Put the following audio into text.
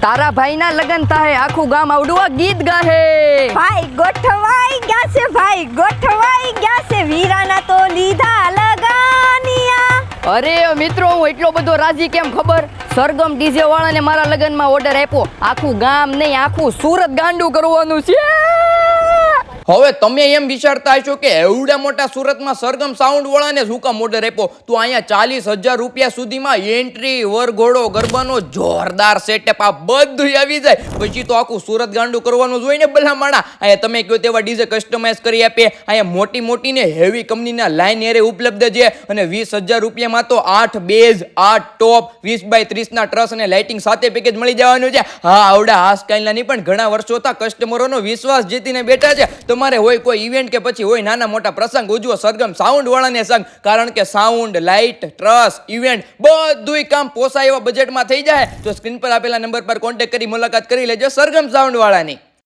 તારા ભાઈના લગન થાય આખું ગામ આવડું ગીત ગાહે. ભાઈ ગોઠવાઈ ગયા છે, ભાઈ ગોઠવાઈ ગયા છે, વીરાના તો લીધા લગાનિયા. અરે મિત્રો, હું એટલો બધો રાજી કેમ ખબર? સરગમ ડીજે વાળાને મારા લગનમાં ઓર્ડર આપ્યો. આખું ગામ નહીં, આખું સુરત ગાંડું કરવાનું છે. હવે તમે એમ વિચારતા હશો કે એવડા મોટા સુરતમાં સરગમ સાઉન્ડ વાળાને શું કામ ઓર્ડર આપ્યો? તો અહીંયા 40,000 રૂપિયા સુધીમાં એન્ટ્રી, વરઘોડો, ગરબાનો જોરદાર સેટઅપ આ બધું આવી જાય. પછી તો આખું સુરત ગાંડું કરવાનું જોઈએ ને ભલા માણા. અહીંયા તમે કહો તેવા ડીજે કસ્ટમાઇઝ કરી આપે. અહીંયા મોટી મોટી ને હેવી કંપનીના લાઈન એરે ઉપલબ્ધ છે અને 20,000 રૂપિયામાં તો 8 બેઝ, 8 ટોપ, 20x30 ના ટ્રસ અને લાઇટિંગ સાથે પેકેજ મળી જવાનું છે. હા, આવડા આ સ્ટાઇલના નહીં પણ ઘણા વર્ષોથી કસ્ટમરોનો વિશ્વાસ જીતીને બેઠા છે. તમારે હોય કોઈ ઇવેન્ટ કે પછી હોય નાના મોટા પ્રસંગ ઉજવો, સરગમ સાઉન્ડ વાળાને સંગ. કારણ કે સાઉન્ડ, લાઇટ, ટ્રસ, ઇવેન્ટ બધુંય કામ પોસાય એવા બજેટમાં થઈ જાય. તો સ્ક્રીન પર આપેલા નંબર પર કોન્ટેક્ટ કરી મુલાકાત કરી લેજો સરગમ સાઉન્ડ વાળાની.